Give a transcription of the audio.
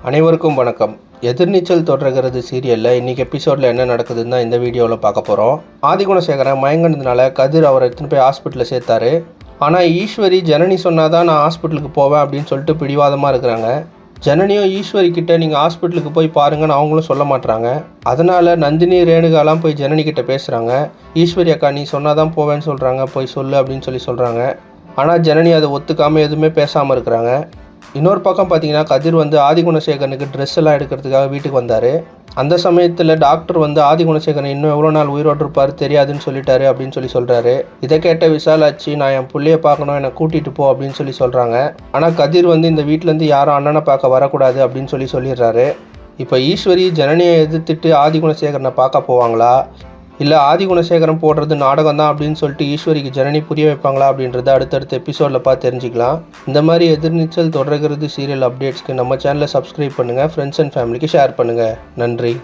அனைவருக்கும் வணக்கம். எதிர்நீச்சல் தொடர்கிறது சீரியலில் இன்றைக்கி எபிசோடில் என்ன நடக்குதுன்னு தான் இந்த வீடியோவில் பார்க்க போகிறோம். ஆதிகுணசேகரன் மயங்கினதுனால கதிர் அவரை எடுத்துன்னு போய் ஹாஸ்பிட்டலில் சேர்த்தாரு. ஆனால் ஈஸ்வரி ஜனனி சொன்னால் தான் நான் ஹாஸ்பிட்டலுக்கு போவேன் அப்படின்னு சொல்லிட்டு பிடிவாதமாக இருக்கிறாங்க. ஜனனியும் ஈஸ்வரி கிட்டே நீங்கள் ஹாஸ்பிட்டலுக்கு போய் பாருங்கன்னு அவங்களும் சொல்ல மாட்டுறாங்க. அதனால் நந்தினி ரேணுகாலாம் போய் ஜனனி கிட்டே பேசுகிறாங்க. ஈஸ்வரி அக்கா நீ சொன்னால் தான் போவேன்னு சொல்கிறாங்க, போய் சொல்லு அப்படின்னு சொல்கிறாங்க. ஆனால் ஜனனி அதை ஒத்துக்காமல் எதுவுமே பேசாமல் இருக்கிறாங்க. இன்னொரு பக்கம் பார்த்தீங்கன்னா கதிர் ஆதிகுணசேகரனுக்கு ட்ரெஸ் எல்லாம் எடுக்கிறதுக்காக வீட்டுக்கு வந்தார். அந்த சமயத்தில் டாக்டர் ஆதிகுணசேகரன் இன்னும் எவ்வளோ நாள் உயிரோடு இருப்பார் தெரியாதுன்னு சொல்லிட்டாரு அப்படின்னு சொல்கிறாரு. இதை கேட்ட விசாலாச்சு நான் என் பிள்ளைய பார்க்கணும், என்னை கூட்டிகிட்டு போ அப்படின்னு சொல்கிறாங்க. ஆனால் கதிர் இந்த வீட்டிலேருந்து யாரும் அண்ணனை பார்க்க வரக்கூடாது அப்படின்னு சொல்லிடுறாரு. இப்போ ஈஸ்வரி ஜனனியை எதிர்த்துட்டு ஆதிகுணசேகரனை பார்க்க போவாங்களா, இல்லை ஆதிகுணசேகரன் போடுறது நாடகம் தான் அப்படின்னு சொல்லிட்டு ஈஸ்வரிக்கு ஜனனி புரிய வைப்பாங்களா அப்படின்றத அடுத்தடுத்த எபிசோடில் பார்த்து தெரிஞ்சுக்கலாம். இந்த மாதிரி எதிர்நீச்சல் தொடர்கிறது சீரியல் அப்டேட்ஸ்க்கு நம்ம சேனலை சப்ஸ்கிரைப் பண்ணுங்கள், ஃப்ரெண்ட்ஸ் அண்ட் ஃபேமிலிக்கு ஷேர் பண்ணுங்கள். நன்றி.